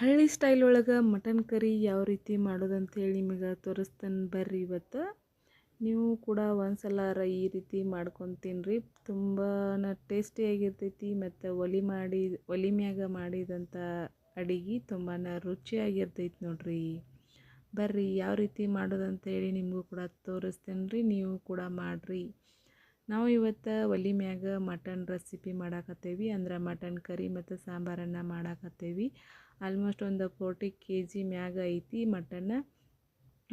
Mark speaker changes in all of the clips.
Speaker 1: ಹಳ್ಳಿ ಸ್ಟೈಲ್ ಒಳಗೆ mutton curry ಯಾವ ರೀತಿ ಮಾಡೋದಂತೇಳಿ ನಿಮಗೆ ತೋರಿಸ್ತೇನೆ ಬರ್ರಿ ಇವತ್ತು. ನೀವು ಕೂಡ ಒಂದ್ಸಲ ಈ ರೀತಿ ಮಾಡ್ಕೊಂಡು ತಿನ್ನಿರಿ. ತುಂಬಾ ಟೇಸ್ಟಿಯಾಗಿರ್ತೈತಿ ಮತ್ತು ಒಲೆ ಮ್ಯಾಗ ಮಾಡಿದಂಥ ಅಡಿಗೆ ತುಂಬಾ ರುಚಿಯಾಗಿರ್ತೈತಿ ನೋಡ್ರಿ. ಬರ್ರಿ ಯಾವ ರೀತಿ ಮಾಡೋದಂತೇಳಿ ನಿಮಗೂ ಕೂಡ ತೋರಿಸ್ತೇನೆ ರೀ, ನೀವು ಕೂಡ ಮಾಡಿರಿ. ನಾವು ಇವತ್ತು ಒಲೆ ಮ್ಯಾಗ ಮಟನ್ ರೆಸಿಪಿ ಮಾಡಾಕತ್ತೇವಿ, ಅಂದ್ರೆ ಮಟನ್ ಕರಿ ಮತ್ತು ಸಾಂಬಾರನ್ನು ಮಾಡಾಕತ್ತೇವಿ. ಆಲ್ಮೋಸ್ಟ್ ಒಂದು 40 kg ಮ್ಯಾಗ ಐತಿ ಮಟನ್.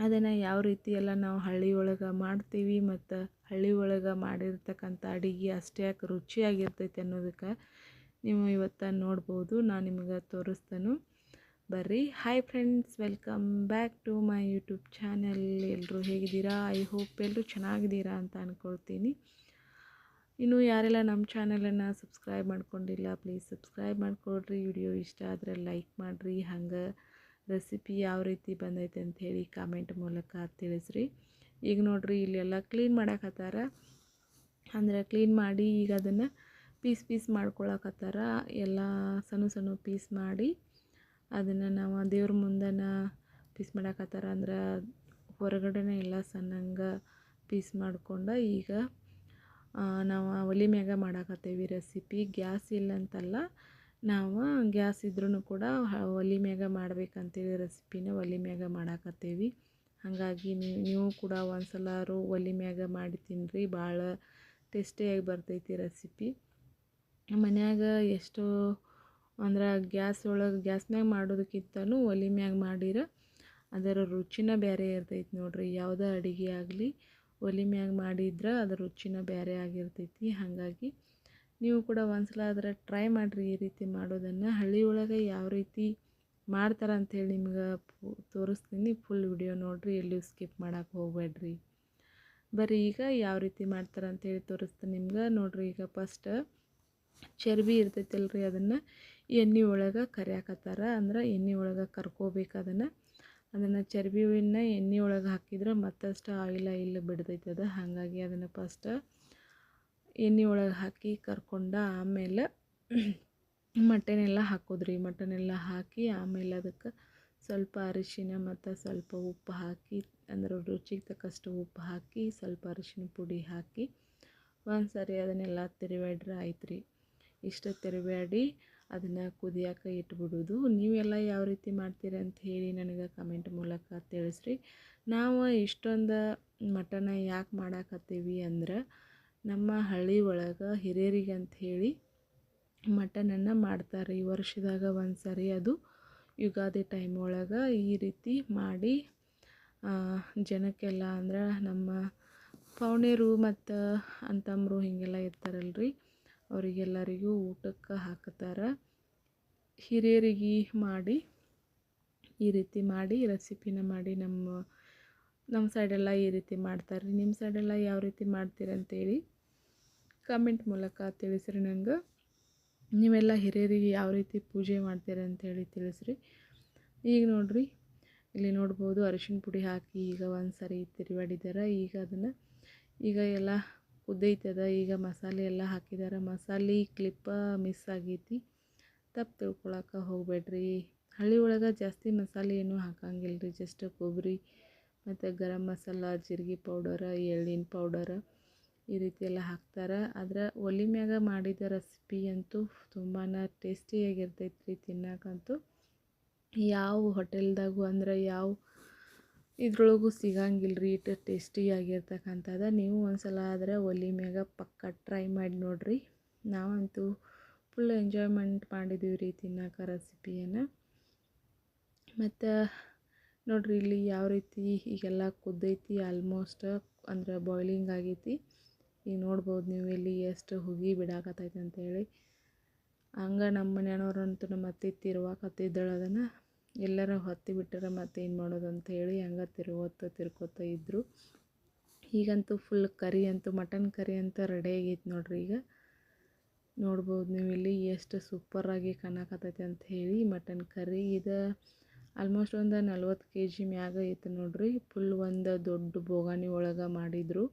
Speaker 1: ಅದನ್ನು ಯಾವ ರೀತಿ ಎಲ್ಲ ನಾವು ಹಳ್ಳಿ ಒಳಗೆ ಮಾಡ್ತೀವಿ ಮತ್ತು ಹಳ್ಳಿ ಒಳಗೆ ಮಾಡಿರ್ತಕ್ಕಂಥ ಅಡುಗೆ ಅಷ್ಟೇ ಯಾಕೆ ರುಚಿಯಾಗಿರ್ತೈತೆ ಅನ್ನೋದಕ್ಕೆ ನೀವು ಇವತ್ತು ನೋಡ್ಬೋದು. ನಾನು ನಿಮಗೆ ತೋರಿಸ್ತೇನೆ ಬರ್ರಿ. Hi friends, welcome back to my YouTube channel. ಎಲ್ಲರೂ ಹೇಗಿದ್ದೀರಾ? ಐ ಹೋಪ್ ಎಲ್ಲರೂ ಚೆನ್ನಾಗಿದ್ದೀರಾ ಅಂತ ಅಂದ್ಕೊಳ್ತೀನಿ. ಇನ್ನು ಯಾರೆಲ್ಲ ನಮ್ಮ ಚಾನಲನ್ನು ಸಬ್ಸ್ಕ್ರೈಬ್ ಮಾಡ್ಕೊಂಡಿಲ್ಲ ಪ್ಲೀಸ್ ಸಬ್ಸ್ಕ್ರೈಬ್ ಮಾಡ್ಕೊಳ್ರಿ. ವಿಡಿಯೋ ಇಷ್ಟ ಆದರೆ ಲೈಕ್ ಮಾಡಿರಿ. ಹಂಗೆ ರೆಸಿಪಿ ಯಾವ ರೀತಿ ಬಂದೈತೆ ಅಂಥೇಳಿ ಕಾಮೆಂಟ್ ಮೂಲಕ ತಿಳಿಸ್ರಿ. ಈಗ ನೋಡ್ರಿ ಇಲ್ಲೆಲ್ಲ ಕ್ಲೀನ್ ಮಾಡಾಕತ್ತಾರ, ಅಂದರೆ ಕ್ಲೀನ್ ಮಾಡಿ ಈಗ ಅದನ್ನು ಪೀಸ್ ಮಾಡ್ಕೊಳಕತ್ತಾರ. ಎಲ್ಲ ಸಣ್ಣ ಪೀಸ್ ಮಾಡಿ ಅದನ್ನು ನಾವು ದೇವ್ರ ಮುಂದೆನ ಪೀಸ್ ಮಾಡಾಕತ್ತಾರ. ಅಂದ್ರೆ ಹೊರಗಡೆನೇ ಎಲ್ಲ ಸಣ್ಣಂಗೆ ಪೀಸ್ ಮಾಡ್ಕೊಂಡು ಈಗ ನಾವು ಒಲೆ ಮ್ಯಾಗ ಮಾಡಾಕತ್ತೇವಿ ರೆಸಿಪಿ. ಗ್ಯಾಸ್ ಇಲ್ಲ ಅಂತಲ್ಲ, ನಾವು ಗ್ಯಾಸ್ ಇದ್ರೂ ಕೂಡ ಒಲೆ ಮ್ಯಾಗ ಮಾಡ್ಬೇಕಂತೇಳಿ ರೆಸಿಪಿನ ಒಲೆ ಮ್ಯಾಗ ಮಾಡಾಕತ್ತೇವಿ. ಹಾಗಾಗಿ ನೀವು ಕೂಡ ಒಂದ್ಸಲಾರು ಒಲೆ ಮ್ಯಾಗ ಮಾಡಿ ತಿನ್ನಿರಿ, ಭಾಳ ಟೇಸ್ಟಿಯಾಗಿ ಬರ್ತೈತಿ ರೆಸಿಪಿ. ಮನ್ಯಾಗ ಎಷ್ಟೋ ಅಂದ್ರೆ ಗ್ಯಾಸ್ ಮ್ಯಾಗ ಮಾಡೋದಕ್ಕಿಂತನೂ ಒಲೆ ಮ್ಯಾಗ ಮಾಡಿರ ಅದರ ರುಚಿನ ಬೇರೆ ಇರ್ತೈತಿ ನೋಡ್ರಿ. ಯಾವುದೇ ಅಡುಗೆ ಆಗಲಿ ಒಲೆ ಮ್ಯಾಗ ಮಾಡಿದ್ರೆ ಅದರ ರುಚಿನ ಬೇರೆ ಆಗಿರ್ತೈತಿ. ಹಾಗಾಗಿ ನೀವು ಕೂಡ ಒಂದ್ಸಲ ಅದರ ಟ್ರೈ ಮಾಡಿರಿ ಈ ರೀತಿ ಮಾಡೋದನ್ನು. ಹಳ್ಳಿ ಒಳಗೆ ಯಾವ ರೀತಿ ಮಾಡ್ತಾರೆ ಅಂಥೇಳಿ ನಿಮ್ಗೆ ತೋರಿಸ್ತೀನಿ. ಫುಲ್ ವಿಡಿಯೋ ನೋಡಿರಿ, ಎಲ್ಲೂ ಸ್ಕಿಪ್ ಮಾಡೋಕ್ಕೆ ಹೋಗಬೇಡ್ರಿ. ಬರ್ರಿ ಈಗ ಯಾವ ರೀತಿ ಮಾಡ್ತಾರೆ ಅಂಥೇಳಿ ತೋರಿಸ್ತೀನಿ ನಿಮ್ಗೆ. ನೋಡಿರಿ, ಈಗ ಫಸ್ಟ್ ಚರ್ಬಿ ಇರ್ತೈತಲ್ರಿ, ಅದನ್ನು ಎಣ್ಣೆ ಒಳಗೆ ಕರಿಯಾಕತ್ತಾರ. ಅಂದ್ರೆ ಎಣ್ಣೆ ಒಳಗೆ ಕರ್ಕೋಬೇಕು ಅದನ್ನು ಚರ್ಬಿನ ಎಣ್ಣೆ ಒಳಗೆ ಹಾಕಿದ್ರೆ ಮತ್ತಷ್ಟು ಆಯಿಲ್ ಬಿಡ್ತೈತೆ ಅದು. ಹಾಗಾಗಿ ಅದನ್ನು ಫಸ್ಟ್ ಎಣ್ಣೆ ಒಳಗೆ ಹಾಕಿ ಕರ್ಕೊಂಡು ಆಮೇಲೆ ಮಟನೆಲ್ಲ ಹಾಕೋದ್ರಿ. ಮಟನೆಲ್ಲ ಹಾಕಿ ಆಮೇಲೆ ಅದಕ್ಕೆ ಸ್ವಲ್ಪ ಅರಿಶಿನ ಮತ್ತು ಸ್ವಲ್ಪ ಉಪ್ಪು ಹಾಕಿ, ಅಂದ್ರೆ ರುಚಿಗೆ ತಕ್ಕಷ್ಟು ಉಪ್ಪು ಹಾಕಿ ಸ್ವಲ್ಪ ಅರಿಶಿನ ಪುಡಿ ಹಾಕಿ ಒಂದು ಸರಿ ಅದನ್ನೆಲ್ಲ ತಿರುವಾಡ್ರೆ ಆಯ್ತು ರೀ. ಇಷ್ಟು ತಿರುವಾಡಿ ಅದನ್ನು ಕುದಿಯೋಕೆ ಇಟ್ಬಿಡೋದು. ನೀವೆಲ್ಲ ಯಾವ ರೀತಿ ಮಾಡ್ತೀರಿ ಅಂತ ಹೇಳಿ ನನಗೆ ಕಮೆಂಟ್ ಮೂಲಕ ತಿಳಿಸ್ರಿ. ನಾವು ಇಷ್ಟೊಂದು ಮಟನ ಯಾಕೆ ಮಾಡಾಕತ್ತೀವಿ ಅಂದ್ರೆ, ನಮ್ಮ ಹಳ್ಳಿ ಒಳಗೆ ಹಿರಿಯರಿಗೆ ಅಂಥೇಳಿ ಮಟನನ್ನು ಮಾಡ್ತಾರೆ. ಈ ವರ್ಷದಾಗ ಒಂದು ಸರಿ ಅದು ಯುಗಾದಿ ಟೈಮ್ ಒಳಗೆ ಈ ರೀತಿ ಮಾಡಿ ಜನಕ್ಕೆಲ್ಲ, ಅಂದ್ರೆ ನಮ್ಮ ಪೌಣ್ಯರು ಮತ್ತು ಅಂತಂಬರು ಹೀಗೆಲ್ಲ ಇರ್ತಾರಲ್ರಿ, ಅವರಿಗೆಲ್ಲರಿಗೂ ಊಟಕ್ಕೆ ಹಾಕ್ತಾರೆ. ಹಿರಿಯರಿಗೆ ಮಾಡಿ ಈ ರೀತಿ ಮಾಡಿ ರೆಸಿಪಿನ ಮಾಡಿ ನಮ್ಮ ಸೈಡೆಲ್ಲ ಈ ರೀತಿ ಮಾಡ್ತಾರೆ. ನಿಮ್ಮ ಸೈಡೆಲ್ಲ ಯಾವ ರೀತಿ ಮಾಡ್ತೀರಂತೇಳಿ ಕಮೆಂಟ್ ಮೂಲಕ ತಿಳಿಸ್ರಿ ನಂಗೆ. ನೀವೆಲ್ಲ ಹಿರಿಯರಿಗೆ ಯಾವ ರೀತಿ ಪೂಜೆ ಮಾಡ್ತೀರಿ ಅಂಥೇಳಿ ತಿಳಿಸ್ರಿ. ಈಗ ನೋಡಿರಿ, ಇಲ್ಲಿ ನೋಡ್ಬೋದು ಅರಿಶಿನ ಪುಡಿ ಹಾಕಿ ಈಗ ಒಂದು ಸರಿ ತಿರುವಾಡಿದ್ದಾರೆ. ಈಗ ಅದನ್ನು ಈಗ ಎಲ್ಲ ಕುದ್ದೈತದ. ಈಗ ಮಸಾಲೆ ಎಲ್ಲ ಹಾಕಿದ್ದಾರೆ. ಮಸಾಲೆ ಕ್ಲಿಪ್ಪ ಮಿಸ್ ಆಗೈತಿ, ತಪ್ಪು ತಿಳ್ಕೊಳಕ್ಕೆ ಹೋಗಬೇಡ್ರಿ. ಹಳ್ಳಿ ಒಳಗೆ ಜಾಸ್ತಿ ಮಸಾಲೆ ಏನೂ ಹಾಕಂಗಿಲ್ಲ ರೀ, ಜಸ್ಟ್ ಕೊಬ್ಬರಿ ಮತ್ತು ಗರಂ ಮಸಾಲ, ಜೀರಿಗೆ ಪೌಡರ, ಎಳ್ಳಿನ ಪೌಡರ ಈ ರೀತಿ ಎಲ್ಲ ಹಾಕ್ತಾರೆ. ಆದರೆ ಒಲೆ ಮ್ಯಾಗ ಮಾಡಿದ ರೆಸಿಪಿ ಅಂತೂ ತುಂಬಾ ಟೇಸ್ಟಿಯಾಗಿರ್ತೈತೆ ರೀ ತಿನ್ನೋಕ್ಕಂತೂ. ಯಾವ ಹೋಟೆಲ್ದಾಗೂ ಅಂದ್ರೆ ಯಾವ ಇದ್ರೊಳಗೂ ಸಿಗಂಗಿಲ್ಲ ರೀ ಇಷ್ಟು ಟೇಸ್ಟಿಯಾಗಿರ್ತಕ್ಕಂಥದ್ದು. ನೀವು ಒಂದ್ಸಲ ಆದರೆ ಒಲೆ ಮ್ಯಾಗ ಪಕ್ಕ ಟ್ರೈ ಮಾಡಿ ನೋಡಿರಿ. ನಾವಂತೂ ಫುಲ್ ಎಂಜಾಯ್ಮೆಂಟ್ ಮಾಡಿದ್ದೀವಿ ರೀ ತಿನ್ನೋಕೆ ರೆಸಿಪಿಯನ್ನು. ಮತ್ತು ನೋಡಿರಿ ಇಲ್ಲಿ ಯಾವ ರೀತಿ ಈಗೆಲ್ಲ ಕುದ್ದೈತಿ, ಆಲ್ಮೋಸ್ಟ್ ಅಂದ್ರೆ ಬಾಯ್ಲಿಂಗ್ ಆಗೈತಿ. ಈಗ ನೋಡ್ಬೋದು ನೀವು ಇಲ್ಲಿ ಎಷ್ಟು ಹುಗಿ ಬಿಡಾಕತ್ತೈತೆ ಅಂತೇಳಿ. ಹಂಗೆ ನಮ್ಮ ಮನೆಯವ್ರಂತೂ ನಮ್ಮ ಅತ್ತೆ ತಿರುವಾಕತ್ತಿದ್ದಳು, ಅದನ್ನು ಎಲ್ಲರ ಹೊತ್ತಿ ಬಿಟ್ಟರೆ ಮತ್ತೆ ಏನು ಮಾಡೋದು ಅಂಥೇಳಿ ಹಂಗೆ ತಿರ್ಕೋತ ಇದ್ದರು. ಈಗಂತೂ ಫುಲ್ ಕರಿ ಅಂತೂ ಮಟನ್ ಕರಿ ಅಂತ ರೆಡಿ ಆಗೈತೆ ನೋಡ್ರಿ. ಈಗ ನೋಡ್ಬೋದು ನೀವು ಇಲ್ಲಿ ಎಷ್ಟು ಸೂಪರಾಗಿ ಕಾಣಕತ್ತೈತೆ ಅಂತ ಹೇಳಿ ಮಟನ್ ಕರಿ. ಇದು ಆಲ್ಮೋಸ್ಟ್ ಒಂದು 40 kg ಮ್ಯಾಗ ಐತೆ ನೋಡ್ರಿ. ಫುಲ್ ಒಂದು ದೊಡ್ಡ ಬೋಗಾಣಿ ಒಳಗೆ ಮಾಡಿದರು.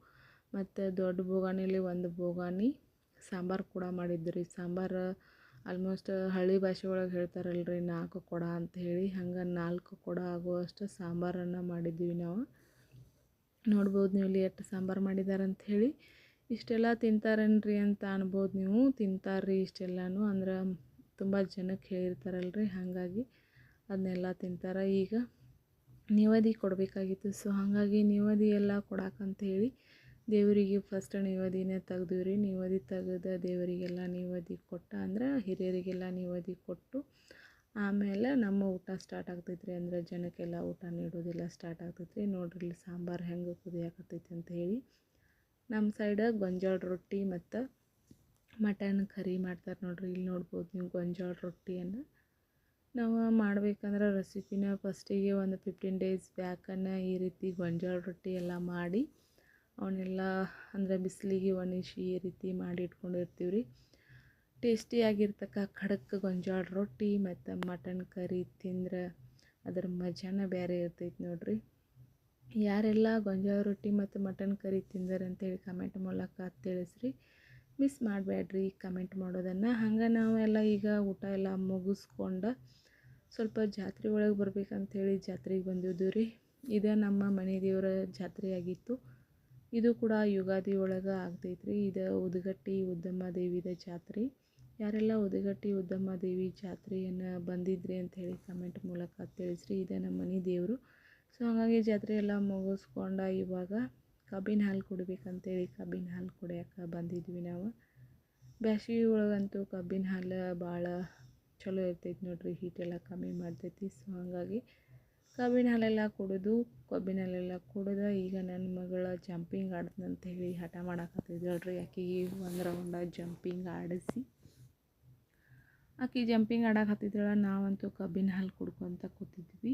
Speaker 1: ಮತ್ತು ದೊಡ್ಡ ಬೋಗಾಣಿಲಿ ಒಂದು ಬೋಗಾಣಿ ಸಾಂಬಾರು ಕೂಡ ಮಾಡಿದ್ರು ರೀ. ಸಾಂಬಾರು ಆಲ್ಮೋಸ್ಟ್ ಹಳ್ಳಿ ಭಾಷೆ ಒಳಗೆ ಹೇಳ್ತಾರಲ್ರಿ 4 ಕೊಡ ಅಂತ ಹೇಳಿ, ಹಂಗೆ 4 ಕೊಡ ಆಗುವಷ್ಟು ಸಾಂಬಾರನ್ನು ಮಾಡಿದ್ವಿ ನಾವು. ನೋಡ್ಬೋದು ನೀವು ಇಲ್ಲಿ ಎಷ್ಟು ಸಾಂಬಾರು ಮಾಡಿದ್ದಾರೆ ಅಂತ ಹೇಳಿ. ಇಷ್ಟೆಲ್ಲ ತಿಂತಾರೇನ್ರಿ ಅಂತ ಅನ್ಬೋದು ನೀವು. ತಿಂತಾರ್ರಿ ಇಷ್ಟೆಲ್ಲನೂ, ಅಂದ್ರೆ ತುಂಬ ಜನಕ್ಕೆ ಹೇಳಿರ್ತಾರಲ್ರಿ, ಹಾಗಾಗಿ ಅದನ್ನೆಲ್ಲ ತಿಂತಾರೆ. ಈಗ ನಿವೇದಿ ಕೊಡಬೇಕಾಗಿತ್ತು, ಸೊ ಹಾಗಾಗಿ ನಿವೇದಿ ಎಲ್ಲ ಕೊಡಕ್ಕಂತ ಹೇಳಿ ದೇವರಿಗೆ ಫಸ್ಟ್ ನಿವೇದಿನೇ ತೆಗ್ದಿವ್ರಿ. ನಿವೇದಿ ತೆಗೆದು ದೇವರಿಗೆಲ್ಲ ನಿವೇದಿ ಕೊಟ್ಟು, ಅಂದ್ರೆ ಹಿರಿಯರಿಗೆಲ್ಲ ನಿವೇದಿ ಕೊಟ್ಟು ಆಮೇಲೆ ನಮ್ಮ ಊಟ ಸ್ಟಾರ್ಟ್ ಆಗ್ತೈತ್ರಿ. ಅಂದರೆ ಜನಕ್ಕೆಲ್ಲ ಊಟ ನೀಡೋದೆಲ್ಲ ಸ್ಟಾರ್ಟ್ ಆಗ್ತೈತ್ರಿ. ನೋಡ್ರಿ ಇಲ್ಲಿ ಸಾಂಬಾರು ಹೆಂಗೆ ಕುದಿಯಾಕತ್ತೈತಿ ಅಂತ ಹೇಳಿ. ನಮ್ಮ ಸೈಡ್ ಗೊಂಜಾಳ ರೊಟ್ಟಿ ಮತ್ತು ಮಟನ್ ಕರಿ ಮಾಡ್ತಾರೆ ನೋಡ್ರಿ. ಇಲ್ಲಿ ನೋಡ್ಬೋದು ನೀವು ಗೊಂಜಾಳ ರೊಟ್ಟಿಯನ್ನು ನಾವು ಮಾಡ್ಬೇಕಂದ್ರೆ ರೆಸಿಪಿನ ಫಸ್ಟಿಗೆ ಒಂದು 15 ಡೇಸ್ ಬ್ಯಾಕನ್ನು ಈ ರೀತಿ ಗೊಂಜಾಳ ರೊಟ್ಟಿ ಎಲ್ಲ ಮಾಡಿ ಅವನ್ನೆಲ್ಲ ಅಂದರೆ ಬಿಸಿಲಿಗೆ ಒಣಗಿಸಿ ಈ ರೀತಿ ಮಾಡಿ ಇಟ್ಕೊಂಡಿರ್ತೀವಿ ರೀ. ಟೇಸ್ಟಿಯಾಗಿರ್ತಕ್ಕ ಖಡಕ್ ಗೊಂಜಾಳ ರೊಟ್ಟಿ ಮತ್ತು ಮಟನ್ ಕರಿ ತಿಂದ್ರೆ ಅದರ ಮಜಾನ ಬೇರೆ ಇರ್ತೈತೆ ನೋಡ್ರಿ. ಯಾರೆಲ್ಲ ಗೊಂಜಾಳ ರೊಟ್ಟಿ ಮತ್ತು ಮಟನ್ ಕರಿ ತಿಂದರೆ ಅಂತೇಳಿ ಕಮೆಂಟ್ ಮೂಲಕ ತಿಳಿಸ್ರಿ. ಮಿಸ್ ಮಾಡಬೇಡ್ರಿ ಕಮೆಂಟ್ ಮಾಡೋದನ್ನು. ಹಂಗೆ ನಾವೆಲ್ಲ ಈಗ ಊಟ ಎಲ್ಲ ಮುಗಿಸ್ಕೊಂಡು ಸ್ವಲ್ಪ ಜಾತ್ರೆ ಒಳಗೆ ಬರ್ಬೇಕಂತೇಳಿ ಜಾತ್ರೆಗೆ ಬಂದಿದ್ದು ರೀ. ಇದು ನಮ್ಮ ಮನೆ ದೇವರ ಜಾತ್ರೆ ಆಗಿತ್ತು. ಇದು ಕೂಡ ಯುಗಾದಿ ಒಳಗೆ ಆಗ್ತೈತ್ರಿ. ಇದು ಉದಗಟ್ಟಿ ಉದ್ದಮ್ಮ ದೇವಿದ ಜಾತ್ರೆ. ಯಾರೆಲ್ಲ ಉದಗಟ್ಟಿ ಉದ್ದಮ್ಮ ದೇವಿ ಜಾತ್ರೆಯನ್ನು ಬಂದಿದ್ರಿ ಅಂತ ಹೇಳಿ ಕಮೆಂಟ್ ಮೂಲಕ ತಿಳಿಸ್ರಿ. ಇದೇ ನಮ್ಮ ಮನೆ ದೇವರು. ಸೊ ಹಾಗಾಗಿ ಜಾತ್ರೆ ಎಲ್ಲ ಮುಗಿಸ್ಕೊಂಡು ಇವಾಗ ಕಬ್ಬಿನ ಹಾಲು ಕುಡಿಬೇಕಂತೇಳಿ ಕಬ್ಬಿನ ಹಾಲು ಕುಡಿಯೋಕೆ ಬಂದಿದ್ವಿ ನಾವು. ಬ್ಯಾಸಿಗೆ ಒಳಗಂತೂ ಕಬ್ಬಿನ ಹಾಲು ಭಾಳ ಚಲೋ ಇರ್ತೈತಿ ನೋಡ್ರಿ, ಹೀಟೆಲ್ಲ ಕಮ್ಮಿ ಮಾಡ್ತೈತಿ. ಸೊ ಹಾಗಾಗಿ ಕಬ್ಬಿನ ಹಾಲೆಲ್ಲ ಕುಡಿದು ಈಗ ನನ್ನ ಮಗಳ ಜಂಪಿಂಗ್ ಆಡ್ತಂತ ಹೇಳಿ ಹಠ ಮಾಡಕತ್ತಿದ್ದಳ್ರಿ. ಆಕೆಗೆ ಒಂದು ರೌಂಡ ಜಂಪಿಂಗ್ ಆಡಿಸಿ ಆಕೆ ಜಂಪಿಂಗ್ ಆಡಕತ್ತಿದ್ದಳ. ನಾವಂತೂ ಕಬ್ಬಿನ ಹಾಲು ಕುಡ್ಕೊತ ಕೂತಿದ್ವಿ.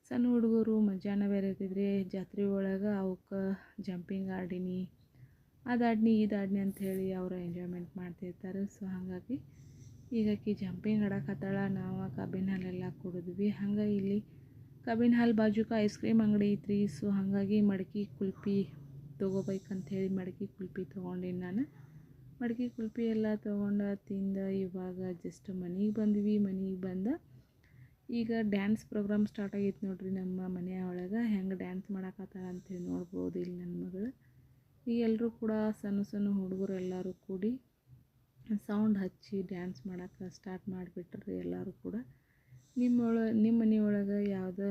Speaker 1: ಸಣ್ಣ ಹುಡುಗರು ಮಜಾನ ಬೇರೆ ಇರ್ತಿದ್ರಿ ಜಾತ್ರೆ ಒಳಗೆ. ಅವಕ್ಕೆ ಜಂಪಿಂಗ್ ಆಡಿನಿ, ಅದಾಡ್ನಿ ಇದಾಡ್ನಿ ಅಂಥೇಳಿ ಅವರು ಎಂಜಾಯ್ಮೆಂಟ್ ಮಾಡ್ತಿರ್ತಾರೆ. ಸೊ ಹಾಗಾಗಿ ಈಗ ಆಕೆ ಜಂಪಿಂಗ್ ಆಡಕತ್ತಾಳ, ನಾವು ಕಬ್ಬಿನ ಹಾಲೆಲ್ಲ ಕುಡಿದ್ವಿ. ಹಂಗೆ ಇಲ್ಲಿ ಕಬ್ಬಿನ ಹಾಲು ಬಾಜುಕ ಐಸ್ ಕ್ರೀಮ್ ಅಂಗಡಿ ಐತ್ರಿ. ಸೊ ಹಾಗಾಗಿ ಮಡಕಿ ಕುಲ್ಫಿ ತೊಗೋಬೇಕಂಥೇಳಿ ಮಡಕಿ ಕುಲ್ಫಿ ತೊಗೊಂಡಿನಿ ನಾನು. ಮಡಕಿ ಕುಲ್ಫಿ ಎಲ್ಲ ತೊಗೊಂಡು ತಿಂದು ಇವಾಗ ಜಸ್ಟ್ ಮನೆಗೆ ಬಂದ್ವಿ. ಮನೆಗೆ ಬಂದು ಈಗ ಡ್ಯಾನ್ಸ್ ಪ್ರೋಗ್ರಾಮ್ ಸ್ಟಾರ್ಟ್ ಆಗೈತೆ ನೋಡ್ರಿ ನಮ್ಮ ಮನೆಯ ಒಳಗೆ. ಹೆಂಗೆ ಡ್ಯಾನ್ಸ್ ಮಾಡಕತ್ತಾಳ ಅಂತೇಳಿ ನೋಡ್ಬೋದು ಇಲ್ಲಿ ನನ್ನ ಮಗಳು. ಈಗ ಎಲ್ಲರೂ ಕೂಡ ಸಣ್ಣ ಸಣ್ಣ ಹುಡುಗರು ಎಲ್ಲರೂ ಕೂಡಿ ಸೌಂಡ್ ಹಚ್ಚಿ ಡ್ಯಾನ್ಸ್ ಮಾಡೋಕ್ಕೆ ಸ್ಟಾರ್ಟ್ ಮಾಡಿಬಿಟ್ರಿ ಎಲ್ಲರೂ ಕೂಡ. ನಿಮ್ಮ ಮನೆಯೊಳಗೆ ಯಾವುದು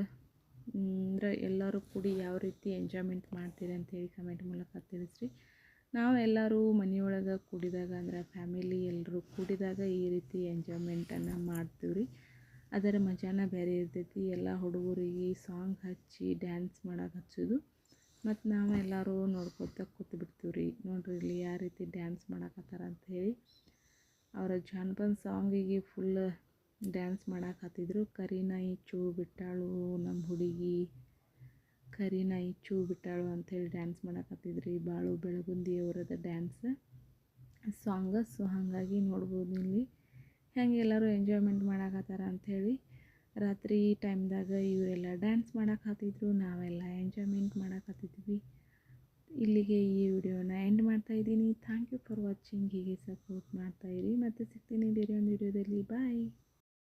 Speaker 1: ಅಂದರೆ ಎಲ್ಲರೂ ಕೂಡಿ ಯಾವ ರೀತಿ ಎಂಜಾಯ್ಮೆಂಟ್ ಮಾಡ್ತೀರಿ ಅಂತೇಳಿ ಕಮೆಂಟ್ ಮೂಲಕ ತಿಳಿಸ್ರಿ. ನಾವು ಎಲ್ಲರೂ ಮನೆಯೊಳಗೆ ಕೂಡಿದಾಗ ಅಂದರೆ ಫ್ಯಾಮಿಲಿ ಎಲ್ಲರೂ ಕೂಡಿದಾಗ ಈ ರೀತಿ ಎಂಜಾಯ್ಮೆಂಟನ್ನು ಮಾಡ್ತೀವಿ ರೀ. ಅದರ ಮಜಾನ ಬೇರೆ ಇರ್ತೈತಿ. ಎಲ್ಲ ಹುಡುಗರಿಗೆ ಸಾಂಗ್ ಹಚ್ಚಿ ಡ್ಯಾನ್ಸ್ ಮಾಡೋಕೆ ಹಚ್ಚೋದು, ಮತ್ತು ನಾವು ಎಲ್ಲರೂ ನೋಡ್ಕೊತ ಕೂತ್ಬಿಡ್ತೀವಿ ರೀ. ನೋಡ್ರಿ ಇಲ್ಲಿ ಯಾವ ರೀತಿ ಡ್ಯಾನ್ಸ್ ಮಾಡಕತ್ತಾರ ಅಂಥೇಳಿ. ಅವರ ಜಾನಪದ ಸಾಂಗಿಗೆ ಫುಲ್ ಡ್ಯಾನ್ಸ್ ಮಾಡಕತ್ತಿದ್ರು. ಕರಿನಾಯಿ ಚೂ ಬಿಟ್ಟಾಳು ನಮ್ಮ ಹುಡುಗಿ, ಕರಿನಾಯಿ ಚೂ ಬಿಟ್ಟಾಳು ಅಂಥೇಳಿ ಡ್ಯಾನ್ಸ್ ಮಾಡಕತ್ತಿದ್ರಿ. ಬಾಳು ಬೆಳಗುಂದಿ ಅವರದ ಡ್ಯಾನ್ಸ್ ಸಾಂಗ. ಸೊ ಹಾಗಾಗಿ ನೋಡ್ಬೋದು ಇಲ್ಲಿ ಹೆಂಗೆ ಎಲ್ಲರೂ ಎಂಜಾಯ್ಮೆಂಟ್ ಮಾಡಕತ್ತಾರ ಅಂಥೇಳಿ. ರಾತ್ರಿ ಟೈಮ್ದಾಗ ಇವರೆಲ್ಲ ಡ್ಯಾನ್ಸ್ ಮಾಡಕತ್ತಿದ್ರು, ನಾವೆಲ್ಲ ಎಂಜಾಯ್ಮೆಂಟ್ ಮಾಡಕತ್ತಿದ್ವಿ. ಇಲ್ಲಿಗೆ ಈ ವಿಡಿಯೋನ ಎಂಡ್ ಮಾಡ್ತಾಯಿದ್ದೀನಿ. Thank you for watching. ಹೀಗೆ ಸಪೋರ್ಟ್ ಮಾಡ್ತಾಯಿರಿ. ಮತ್ತೆ ಸಿಗ್ತೀನಿ ಬೇರೆ ಒಂದು ವಿಡಿಯೋದಲ್ಲಿ. ಬಾಯ್.